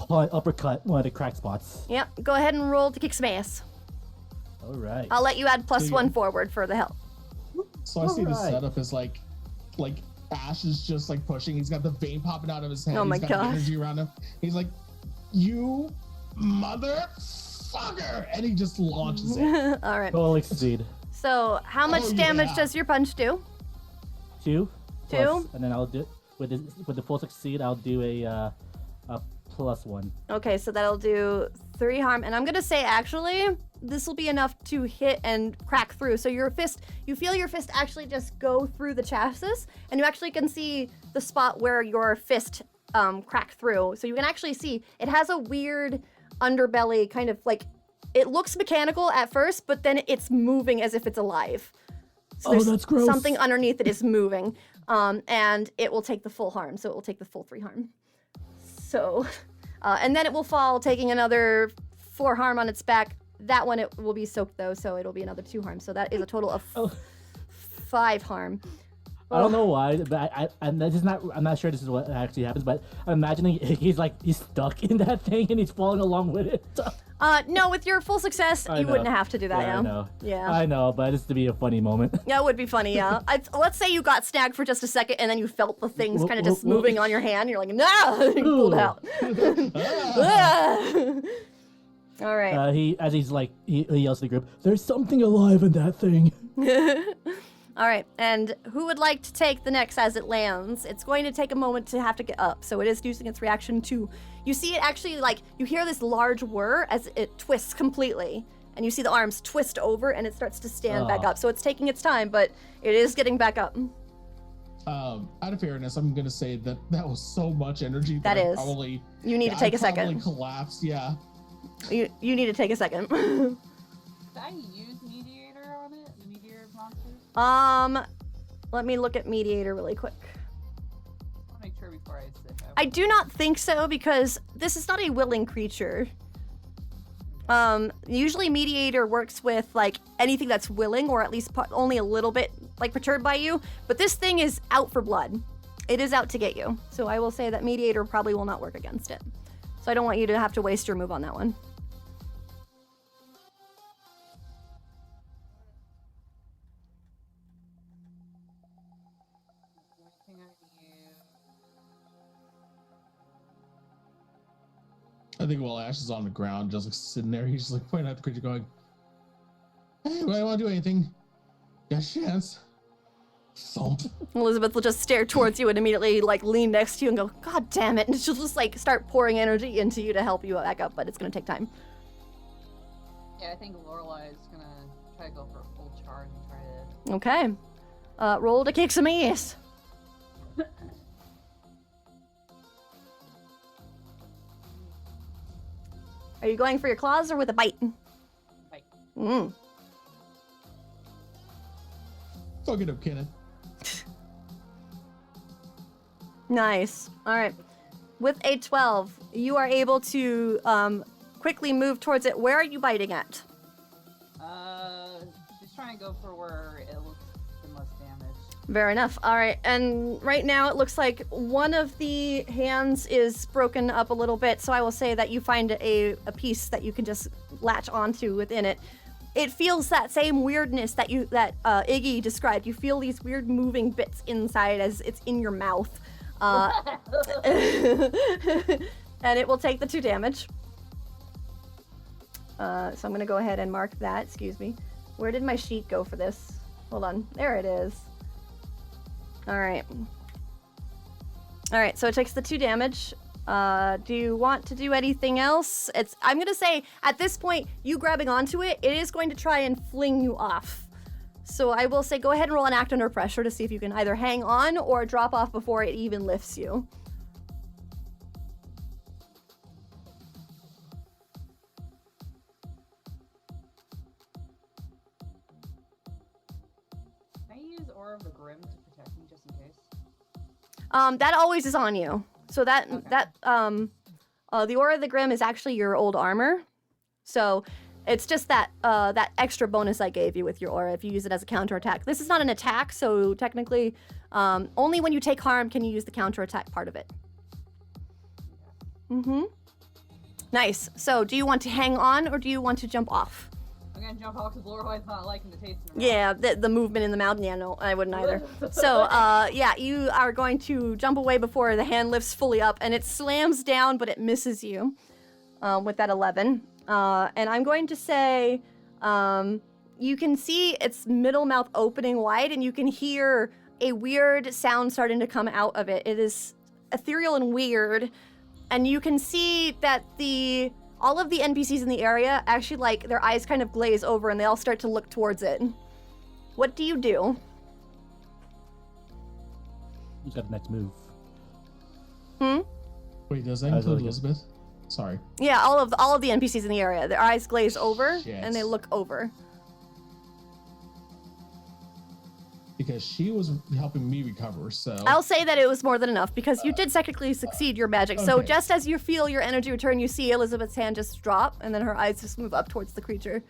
uppercut one of the crack spots. Yep, go ahead and roll to kick some ass. All right. I'll let you add So +1 forward for the help. So I see the Alright. setup is like Ash is just like pushing. He's got the vein popping out of his head. Oh my He's got the gosh. energy around him. He's like, "You motherfucker!" And he just launches it. All right. Totally succeed. So how much Oh, damage yeah. does your punch do? 2. Two? Plus, and then I'll do with the full succeed. I'll do a +1. Okay, so that'll do 3 harm. And I'm gonna say actually, this will be enough to hit and crack through. So your fist, you feel your fist actually just go through the chassis, and you actually can see the spot where your fist cracked through. So you can actually see it has a weird underbelly, kind of like, it looks mechanical at first, but then it's moving as if it's alive. So Oh, there's that's gross. something underneath that is moving, and it will take the full harm. So it will take the full 3 harm. So, and then it will fall, taking another 4 harm on its back. That one, it will be soaked though, so it'll be another 2 harm. So that is a total of Oh. 5 harm. I don't know why, but I'm not sure this is what actually happens, but I'm imagining he's stuck in that thing and he's falling along with it. No, with your full success, I you know. wouldn't have to do that, Yeah, yeah. I know. Yeah. I know, but it's to be a funny moment. Yeah, it would be funny, yeah. Let's say you got snagged for just a second and then you felt the things kind of just Whoa, whoa. moving on your hand. You're like, no! You pulled Ooh. out. Ah. All right. He yells to the group, "There's something alive in that thing." All right, and who would like to take the next as it lands? It's going to take a moment to have to get up, so it is using its reaction to... You see it actually, you hear this large whir as it twists completely, and you see the arms twist over, and it starts to stand back Ah. up. So it's taking its time, but it is getting back up. Out of fairness, I'm gonna say that was so much energy. That I is. Probably, You need to I take a probably second. collapsed. Yeah. You need to take a second. Did I use Mediator on it? The Mediator monsters? Let me look at Mediator really quick. I'll make sure before I sit. I do not think so, because this is not a willing creature. Usually Mediator works with anything that's willing, or at least only a little bit perturbed by you, but this thing is out for blood. It is out to get you. So I will say that Mediator probably will not work against it. So I don't want you to have to waste your move on that one. Anything I use? I think while Ash is on the ground, just sitting there, he's just pointing at the creature, going, "Hey, do I want to do anything? Got a chance." Thump. Elizabeth will just stare towards you and immediately lean next to you and go, "God damn it!" And she'll just start pouring energy into you to help you back up, but it's gonna take time. Yeah, I think Lorelai is gonna try to go for a full charge and try to. Okay. Roll to kick some ass. Are you going for your claws or with a bite? Bite. Fuck it up, Kenneth. Nice. All right. With a 12, you are able to quickly move towards it. Where are you biting at? Just trying to go for where it looks the most damage. Fair enough. All right. And right now it looks like one of the hands is broken up a little bit. So I will say that you find a piece that you can just latch onto within it. It feels that same weirdness that Iggy described. You feel these weird moving bits inside as it's in your mouth. And it will take the 2 damage. So I'm going to go ahead and mark that. Excuse me. Where did my sheet go for this? Hold on. There it is. All right. All right, so it takes the 2 damage. Do you want to do anything else? I'm going to say, at this point, you grabbing onto it, it is going to try and fling you off. So I will say, go ahead and roll an act under pressure to see if you can either hang on or drop off before it even lifts you. Can I use Aura of the Grim to protect me just in case? That always is on you. So the Aura of the Grim is actually your old armor. So it's just that that extra bonus I gave you with your aura if you use it as a counterattack. This is not an attack, so technically only when you take harm can you use the counterattack part of it. Nice. So do you want to hang on or do you want to jump off? I'm gonna jump off because Lorelai's not liking the taste in her Yeah, the movement in the mouth. Yeah, no, I wouldn't either. So, yeah, you are going to jump away before the hand lifts fully up, and it slams down, but it misses you with that 11. And I'm going to say you can see its middle mouth opening wide, and you can hear a weird sound starting to come out of it. It is ethereal and weird, and you can see that all of the NPCs in the area actually, like, their eyes kind of glaze over and they all start to look towards it. What do you do? You got the next move. Wait, does that include Elizabeth? Sorry. Yeah, all of the NPCs in the area, their eyes glaze over Shit. and they look over. Because she was helping me recover, so... I'll say that it was more than enough because you did technically succeed your magic. So Okay. just as you feel your energy return, you see Elizabeth's hand just drop and then her eyes just move up towards the creature.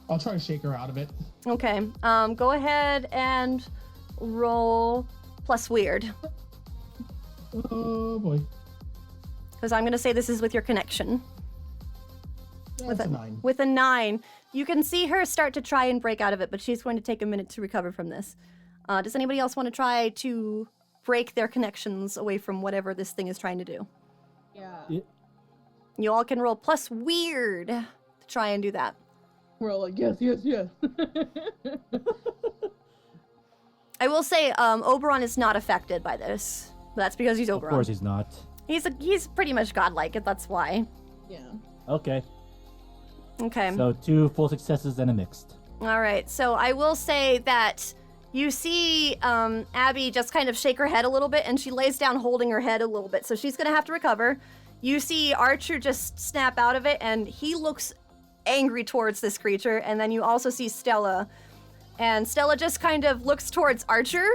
I'll try to shake her out of it. Okay, go ahead and roll plus weird. Oh boy. Because I'm going to say this is with your connection. That's a 9. With a 9, you can see her start to try and break out of it, but she's going to take a minute to recover from this. Does anybody else want to try to break their connections away from whatever this thing is trying to do? Yeah. You all can roll plus weird to try and do that. We're all like, yes, yes, yes. I will say, Oberon is not affected by this. That's because he's Oberon. Of course he's not. He's pretty much godlike, that's why. Yeah. Okay. Okay. So 2 full successes and a mixed. All right, so I will say that you see Abby just kind of shake her head a little bit, and she lays down holding her head a little bit, so she's going to have to recover. You see Archer just snap out of it, and he looks angry towards this creature, and then you also see Stella. And Stella just kind of looks towards Archer,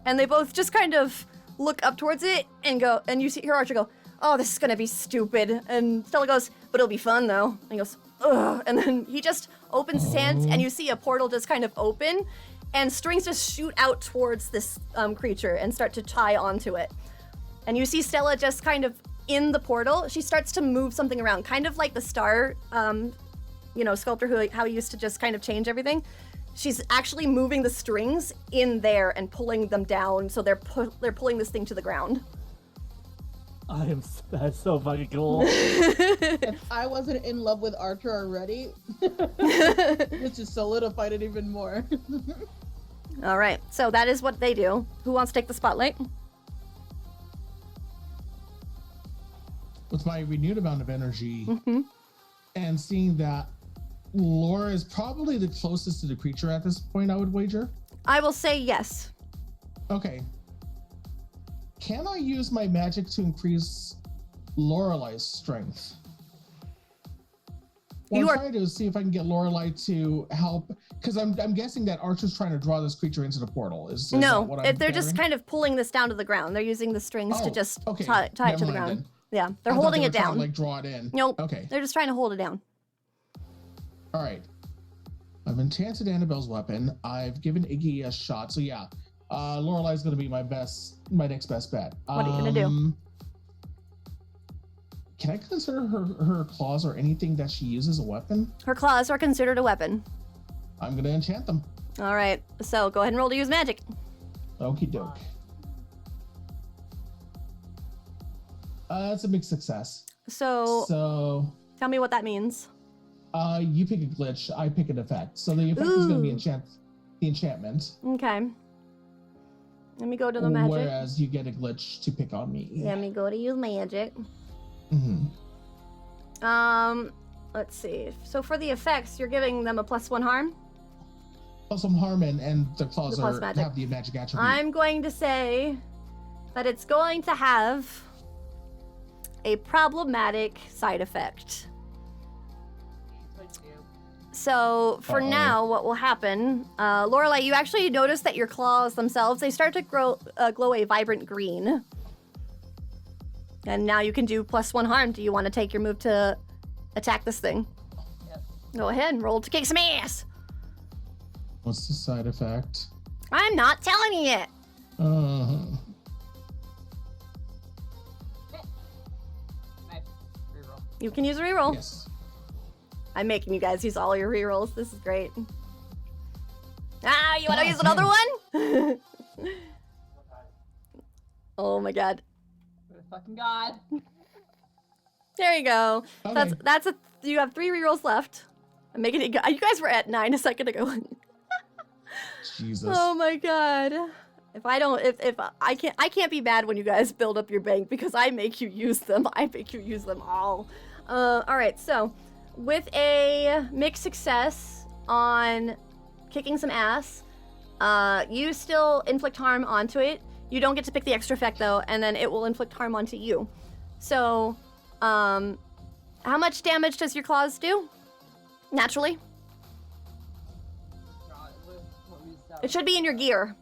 and they both just kind of look up towards it and go, and you hear Archer go, "Oh, this is going to be stupid." And Stella goes, "But it'll be fun, though." And he goes, "Ugh." And then he just opens his hands, and you see a portal just kind of open, and strings just shoot out towards this creature and start to tie onto it. And you see Stella just kind of in the portal. She starts to move something around, kind of like the star, sculptor how he used to just kind of change everything. She's actually moving the strings in there and pulling them down, so they're pulling this thing to the ground. That's so fucking cool. If I wasn't in love with Archer already, this just solidified it even more. All right, so that is what they do. Who wants to take the spotlight? With my renewed amount of energy, and seeing that Laura is probably the closest to the creature at this point, I would wager. I will say yes. Okay. Can I use my magic to increase Lorelai's strength? What I'm trying to see if I can get Lorelai to help, because I'm guessing that Archer's trying to draw this creature into the portal. Is that what I'm they're just gathering? kind of pulling this down to the ground. They're using the strings to just okay. tie it to Never the mind ground. then. Yeah, they're I thought holding they it were trying down. to, like, draw it in. Nope. Okay. They're just trying to hold it down. All right. I've enchanted Annabelle's weapon. I've given Iggy a shot. So yeah, Lorelai's gonna be my next best bet. What are you gonna do? Can I consider her claws or anything that she uses a weapon? Her claws are considered a weapon. I'm gonna enchant them. All right, so go ahead and roll to use magic. Okie doke. It's a big success. So tell me what that means. You pick a glitch, I pick an effect. So the effect is gonna be the enchantment. Okay. Let me go to the magic. Whereas you get a glitch to pick on me. Let me go to use magic. Let's see. So for the effects, you're giving them a +1 harm. +1 harm, and the claws The plus magic. have the magic attribute. I'm going to say that it's going to have a problematic side effect. So for Uh-oh. now, what will happen, Lorelei, you actually notice that your claws themselves, they start to glow a vibrant green. And now you can do +1 harm. Do you want to take your move to attack this thing? Yep. Go ahead and roll to kick some ass. What's the side effect? I'm not telling you yet. Nice. Reroll. You can use a reroll. Yes. I'm making you guys use all your rerolls. This is great. Ah, you want to God use another one? Oh my god. For the fucking god. There you go. Okay. You have 3 rerolls left. I'm making it. You guys were at 9 a second ago. Jesus. Oh my god. If I can't be bad when you guys build up your bank because I make you use them. I make you use them all. All right. So, with a mixed success on kicking some ass, you still inflict harm onto it. You don't get to pick the extra effect though, and then it will inflict harm onto you. So, how much damage does your claws do? Naturally, God, what we it should be in your gear.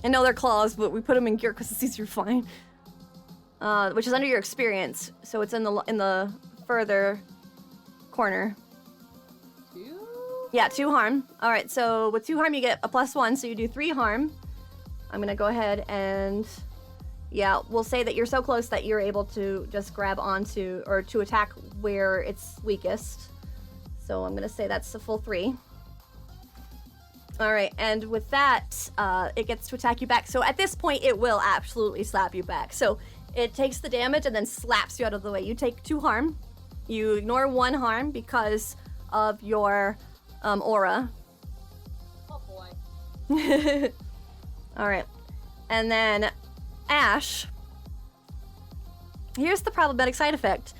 I know they're claws, but we put them in gear because it's easier to find. Which is under your experience, so it's in the further corner. 2? Yeah, 2 harm. All right, so with 2 harm, you get a +1, so you do 3 harm. I'm gonna go ahead and, yeah, we'll say that you're so close that you're able to just grab onto or to attack where it's weakest. So I'm gonna say that's a full 3. All right, and with that, it gets to attack you back. So at this point, it will absolutely slap you back. So it takes the damage and then slaps you out of the way. You take 2 harm. You ignore 1 harm because of your aura. Oh boy. All right, and then Ash. Here's the problematic side effect.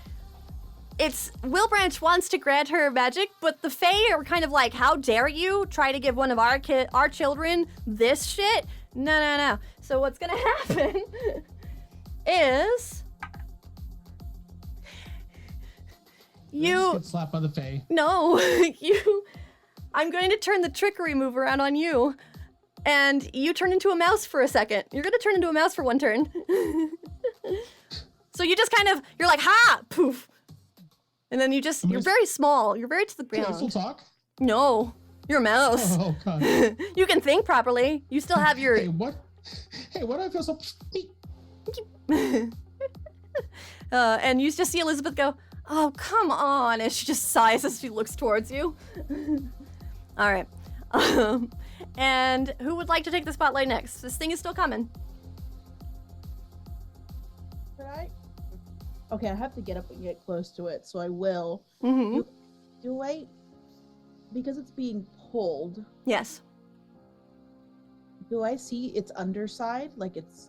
It's Wilbranch wants to grant her magic, but the Fae are kind of like, how dare you try to give one of our children this shit? No. So what's gonna happen is Just get slapped by the Fae. No, I'm going to turn the trickery move around on you. And you turn into a mouse for a second. You're gonna turn into a mouse for 1 turn. So you just you're like, ha, poof. And then you're very small. You're very to the Can I ground. still talk? No, you're a mouse. Oh god. You can think properly. You still have your... Hey, what? Hey, why do I feel so? and you just see Elizabeth go, oh, come on. And she just sighs as she looks towards you. All right. And who would like to take the spotlight next? This thing is still coming. Could I? Okay, I have to get up and get close to it, so I will. Mm-hmm. Do I? Because it's being pulled. Yes. Do I see its underside? Like it's.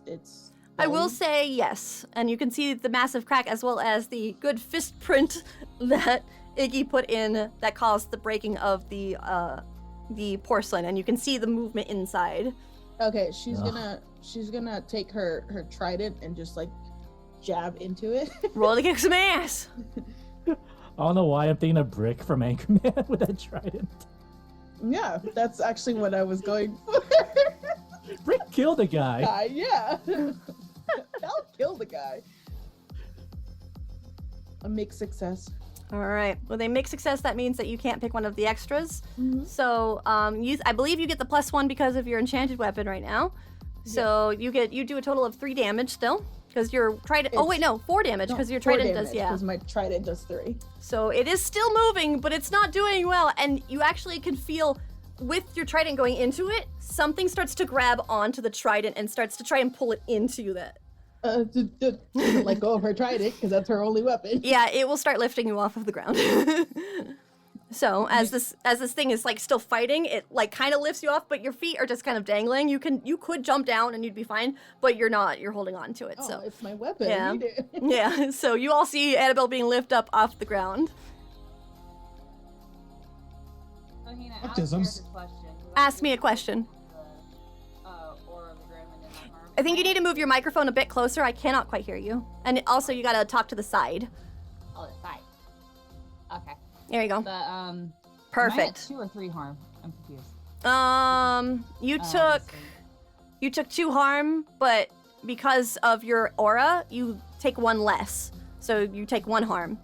I will bone? say yes. And you can see the massive crack as well as the good fist print that Iggy put in that caused the breaking of the porcelain. And you can see the movement inside. Okay, she's gonna take her trident and just like jab into it. Roll to kick some ass. I don't know why I'm thinking of Brick from Anchorman with that trident. Yeah, that's actually what I was going for. Brick killed a guy. Yeah. I'll kill the guy. A mixed success. All right. With a mixed success, that means that you can't pick one of the extras. Mm-hmm. So I believe you get the +1 because of your enchanted weapon right now. So you do a total of 3 damage still. Because your trident, 4 damage because your trident does, Because my trident does 3. So it is still moving, but it's not doing well. And you actually can feel with your trident going into it, something starts to grab onto the trident and starts to try and pull it into that. Let go of her trident because that's her only weapon. Yeah, it will start lifting you off of the ground. So as this thing is like still fighting, it like kind of lifts you off, but your feet are just kind of dangling. You could jump down and you'd be fine, but you're not. You're holding on to it. Oh, So it's my weapon. Yeah. I need it. yeah. So you all see Annabelle being lifted up off the ground. So, Hina, Baptisms. Ask me a question. Aura of the Grim and then the harm. I think you need to move your microphone a bit closer. I cannot quite hear you. And also, you gotta talk to the side. Oh, the side. There you go. But am I at Perfect. 2 or 3 harm? I'm confused. You Let's took see. you took 2 harm, but because of your aura, you take 1 less. So you take 1 harm.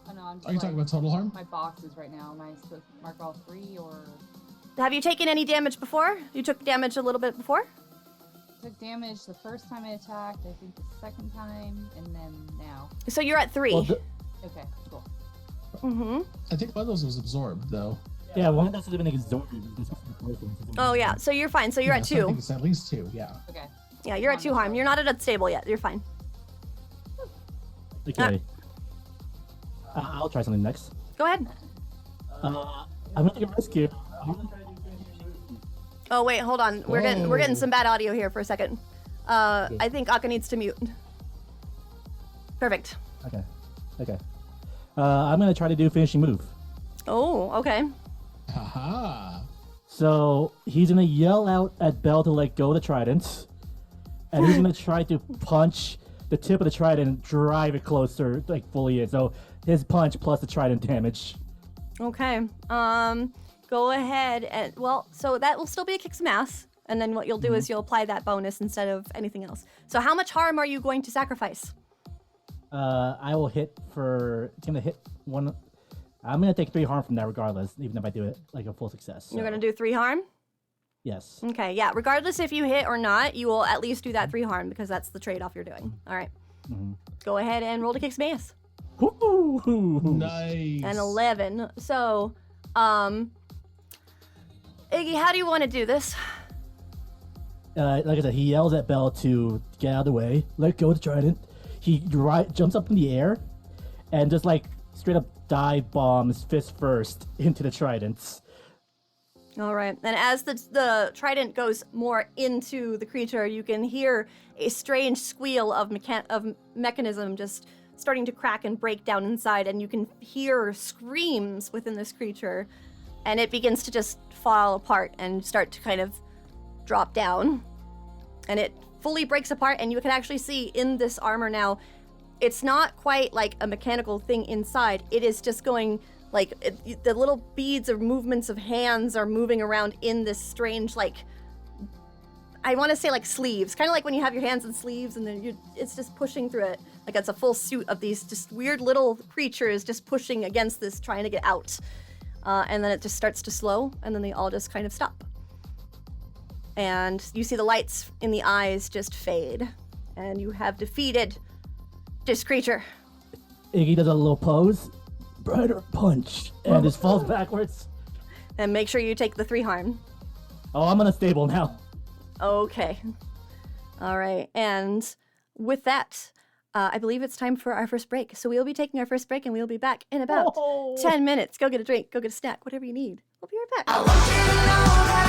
Oh, no, I'm just Are you talking about total harm? my boxes right now? Am I supposed to mark all 3 or Have you taken any damage before? You took damage a little bit before? took damage the first time I attacked? I think the second time, and then now. So you're at 3. Well, Okay, cool. Mm-hmm. I think one of those was absorbed though. yeah, one of those has been absorbed. Oh yeah, so you're fine. So you're at So I 2. think it's at least 2. Yeah. Okay. Yeah, you're at 2 harm. You're not at unstable yet. You're fine. Okay. I'll try something next. Go ahead. I'm gonna take a risk here. Oh wait, hold on. We're getting some bad audio here for a second. I think Akka needs to mute. Perfect. Okay. I'm gonna try to do a finishing move. Oh, okay. Haha. So he's gonna yell out at Bell to let go of the trident, and he's gonna try to punch the tip of the trident and drive it closer, like fully in. So his punch plus the trident damage. Okay. Go ahead and so that will still be a kick some ass. And then what you'll do is you'll apply that bonus instead of anything else. So how much harm are you going to sacrifice? I will hit for. It's gonna hit 1. I'm gonna take 3 harm from that regardless, even if I do it like a full success. You're so, gonna do 3 harm? Yes. Okay, yeah. Regardless if you hit or not, you will at least do that 3 harm because that's the trade-off you're doing. All right. Mhm. Go ahead and roll to kick some ass. Woo-hoo. Nice. And 11. So, Iggy, how do you want to do this? Like I said, he yells at Bell to get out of the way, let go of the trident. He jumps up in the air and just like straight up dive bombs fist first into the tridents. All right. And as the trident goes more into the creature, you can hear a strange squeal of mechanism just starting to crack and break down inside, and you can hear screams within this creature, and it begins to just fall apart and start to kind of drop down. And it fully breaks apart, and you can actually see in this armor now, it's not quite like a mechanical thing inside. It is just going like the little beads of movements of hands are moving around in this strange, like, I want to say like sleeves, kind of like when you have your hands in sleeves and then it's just pushing through it. Like it's a full suit of these just weird little creatures just pushing against this, trying to get out. And then it just starts to slow, and then they all just kind of stop. And you see the lights in the eyes just fade, and you have defeated this creature. Iggy does a little pose, brighter punch, and just falls backwards. And make sure you take the 3 harm. Oh, I'm unstable now. Okay. All right. And with that, I believe it's time for our first break. So we'll be taking our first break, and we'll be back in about 10 minutes. Go get a drink, go get a snack, whatever you need. We'll be right back.